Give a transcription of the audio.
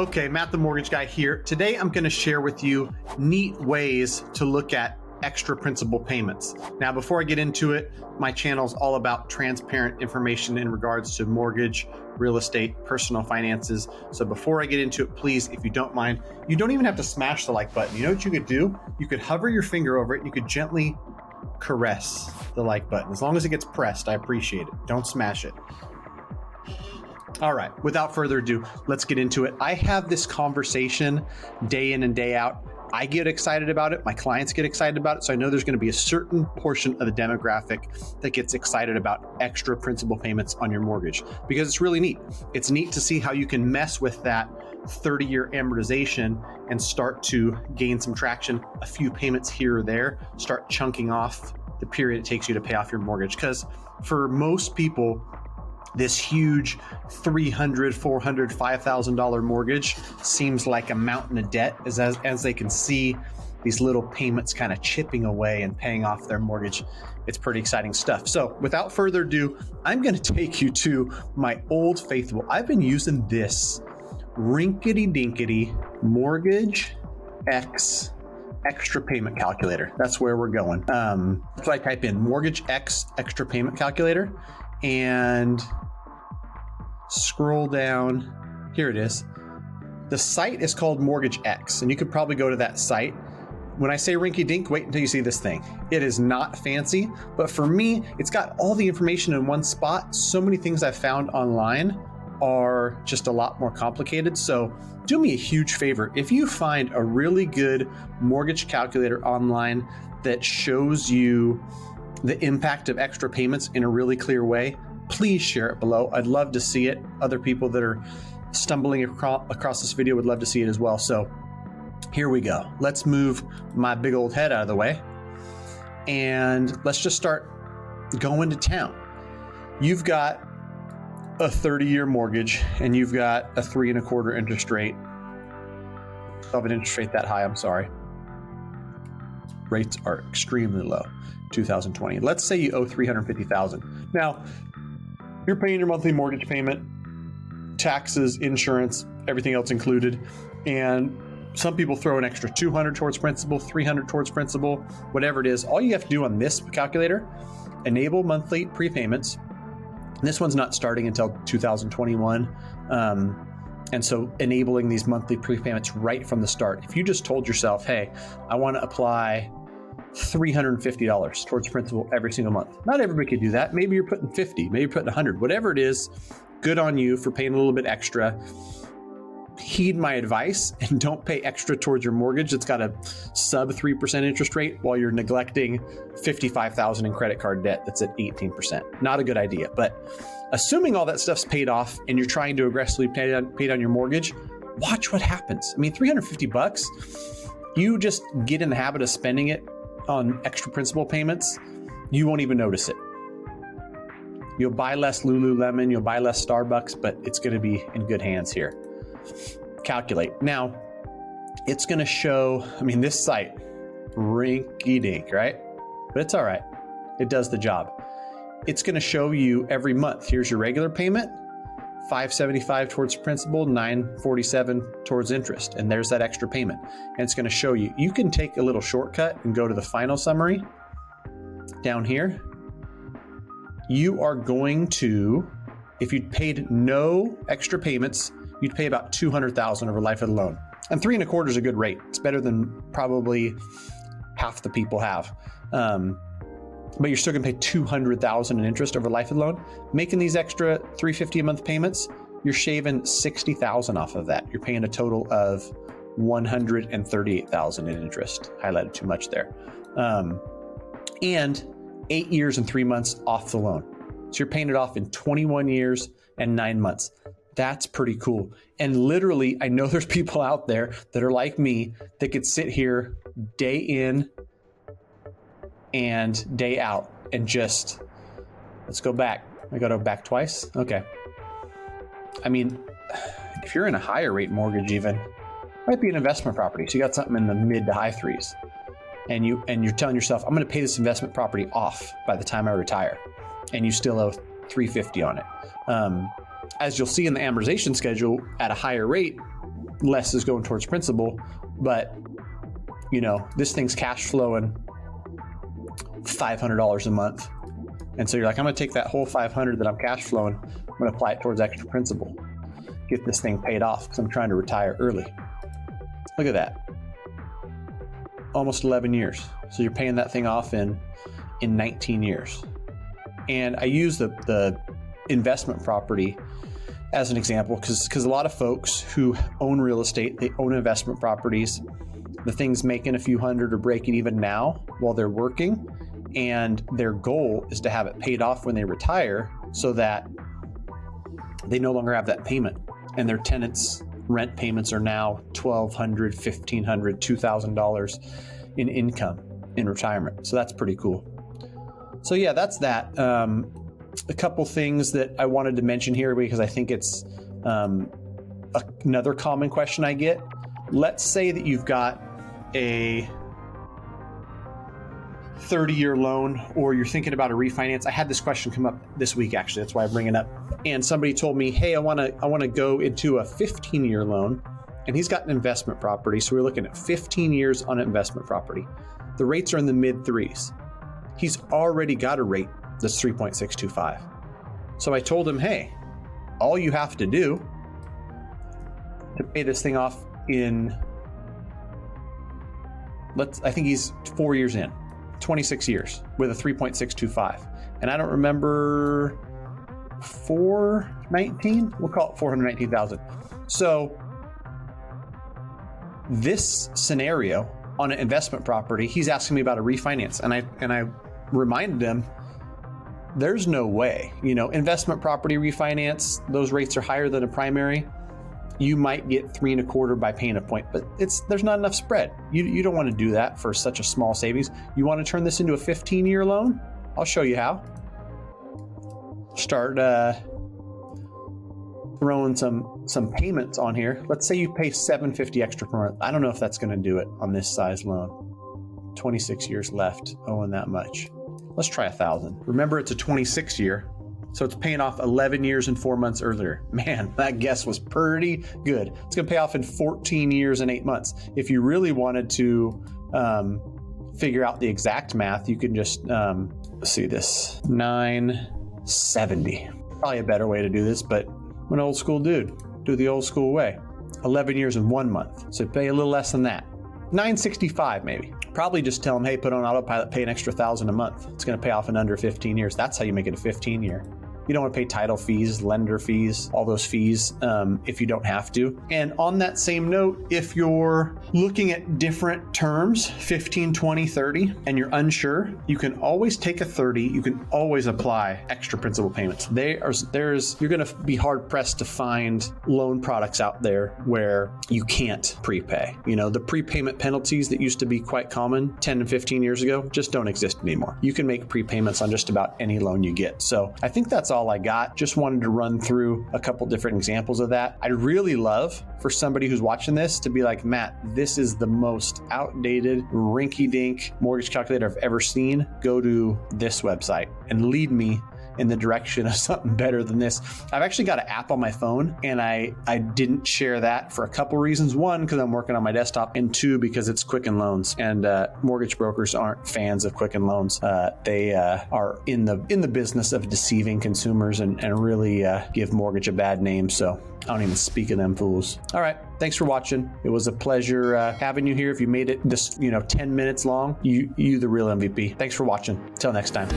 Okay, Matt the Mortgage Guy here. Today I'm going to share with you neat ways to look at extra principal payments. Now, before I get into it, my channel is all about transparent information in regards to mortgage, real estate, personal finances. So before I get into it, please, if you don't mind, you don't even have to smash the like button. You know what you could do? You could hover your finger over it and you could gently caress the like button. As long as it gets pressed, I appreciate it. Don't smash it. All right, without further ado, let's get into it. I have this conversation day in and day out. I get excited about it. My clients get excited about it. So I know there's going to be a certain portion of the demographic that gets excited about extra principal payments on your mortgage because it's really neat. It's neat to see how you can mess with that 30-year amortization and start to gain some traction, a few payments here or there, start chunking off the period it takes you to pay off your mortgage. Because for most people, this huge $300, $400, $5,000 mortgage seems like a mountain of debt as they can see these little payments kind of chipping away and paying off their mortgage. It's pretty exciting stuff. So without further ado, I'm going to take you to my old faithful. I've been using this rinkety-dinkety Mortgage X extra payment calculator. That's where we're going. So I type in Mortgage X extra payment calculator and scroll down. Here it is. The site is called Mortgage X, and you could probably go to that site. When I say rinky dink, wait until you see this thing. It is not fancy, but for me, it's got all the information in one spot. So many things I've found online are just a lot more complicated. So do me a huge favor. If you find a really good mortgage calculator online that shows you the impact of extra payments in a really clear way, please share it below. I'd love to see it. Other people that are stumbling across this video would love to see it as well. So here we go. Let's move my big old head out of the way and let's just start going to town. You've got a 30-year mortgage and you've got a 3.25% interest rate. Of an interest rate that high, I'm sorry. Rates are extremely low. 2020. Let's say you owe $350,000. Now, you're paying your monthly mortgage payment, taxes, insurance, everything else included, and some people throw an extra $200 towards principal, $300 towards principal, whatever it is. All you have to do on this calculator, enable monthly prepayments. This one's not starting until 2021. And so enabling these monthly prepayments right from the start. If you just told yourself, hey, I want to apply $350 towards principal every single month. Not everybody could do that. Maybe you're putting 50, maybe you're putting 100, whatever it is, good on you for paying a little bit extra. Heed my advice and don't pay extra towards your mortgage that's got a sub 3% interest rate while you're neglecting $55,000 in credit card debt that's at 18%. Not a good idea. But assuming all that stuff's paid off and you're trying to aggressively pay down your mortgage, watch what happens. I mean, $350, you just get in the habit of spending it on extra principal payments, you won't even notice it. You'll buy less Lululemon, you'll buy less Starbucks, but it's going to be in good hands here. Calculate. Now, it's going to show, this site, rinky dink, right? But it's all right. It does the job. It's going to show you every month. Here's your regular payment, $575 towards principal, $947 towards interest. And there's that extra payment. And it's going to show you. You can take a little shortcut and go to the final summary down here. You are going to, if you'd paid no extra payments, you'd pay about $200,000 over life of the loan. And 3.25% is a good rate. It's better than probably half the people have. But you're still gonna pay $200,000 in interest over life of the loan. Making these extra $350 a month payments, you're shaving $60,000 off of that. You're paying a total of $138,000 in interest. Highlighted too much there. And 8 years and 3 months off the loan. So you're paying it off in 21 years and 9 months. That's pretty cool. And literally, I know there's people out there that are like me that could sit here day in and day out and just, let's go back. I got to go back twice. Okay. If you're in a higher rate mortgage even, might be an investment property. So you got something in the mid to high threes. And you're telling yourself, I'm going to pay this investment property off by the time I retire. And you still owe $350 on it. As you'll see in the amortization schedule, at a higher rate, less is going towards principal, but this thing's cash flowing $500 a month. And so you're like, I'm going to take that whole $500 that I'm cash flowing, I'm going to apply it towards extra principal, get this thing paid off because I'm trying to retire early. Look at that. Almost 11 years. So you're paying that thing off in 19 years. And I use the investment property as an example because a lot of folks who own real estate, they own investment properties. The thing's making a few hundred or breaking even now while they're working. And their goal is to have it paid off when they retire so that they no longer have that payment. And their tenants' rent payments are now $1,200, $1,500, $2,000 in income in retirement. So that's pretty cool. So yeah, that's that. A couple things that I wanted to mention here because I think it's another common question I get. Let's say that you've got a 30-year loan or you're thinking about a refinance. I had this question come up this week, actually. That's why I bring it up. And somebody told me, hey, I want to go into a 15-year loan. And he's got an investment property. So we're looking at 15 years on an investment property. The rates are in the mid threes. He's already got a rate that's 3.625. So I told him, hey, all you have to do to pay this thing off in, I think he's 4 years in, 26 years with a 3.625. And I don't remember, 419, we'll call it 419,000. So this scenario on an investment property, he's asking me about a refinance. And I reminded him, there's no way, investment property refinance, those rates are higher than a primary. You might get 3.25 by paying a point, but there's not enough spread. You don't want to do that for such a small savings. You want to turn this into a 15-year loan? I'll show you how. Start throwing some payments on here. Let's say you pay $750 extra per month. I don't know if that's going to do it on this size loan. 26 years left, owing that much. Let's try 1,000. Remember, it's a 26 year. So it's paying off 11 years and 4 months earlier. Man, that guess was pretty good. It's going to pay off in 14 years and 8 months. If you really wanted to figure out the exact math, you can just see this, 970. Probably a better way to do this, but I'm an old school dude. Do the old school way. 11 years and 1 month. So pay a little less than that. 965 maybe. Probably just tell them, hey, put on autopilot, pay an extra $1,000 a month. It's going to pay off in under 15 years. That's how you make it a 15-year. You don't want to pay title fees, lender fees, all those fees if you don't have to. And on that same note, if you're looking at different terms, 15, 20, 30, and you're unsure, you can always take a 30. You can always apply extra principal payments. You're going to be hard pressed to find loan products out there where you can't prepay. The prepayment penalties that used to be quite common 10 and 15 years ago just don't exist anymore. You can make prepayments on just about any loan you get. So I think that's all I got. Just wanted to run through a couple different examples of that. I'd really love for somebody who's watching this to be like, Matt, this is the most outdated, rinky-dink mortgage calculator I've ever seen. Go to this website and lead me in the direction of something better than this. I've actually got an app on my phone, and I didn't share that for a couple reasons. One, because I'm working on my desktop, and two, because it's Quicken Loans, and mortgage brokers aren't fans of Quicken Loans. They are in the business of deceiving consumers and really give mortgage a bad name. So I don't even speak of them fools. All right. Thanks for watching. It was a pleasure having you here. If you made it this 10 minutes long, you the real MVP. Thanks for watching. Till next time.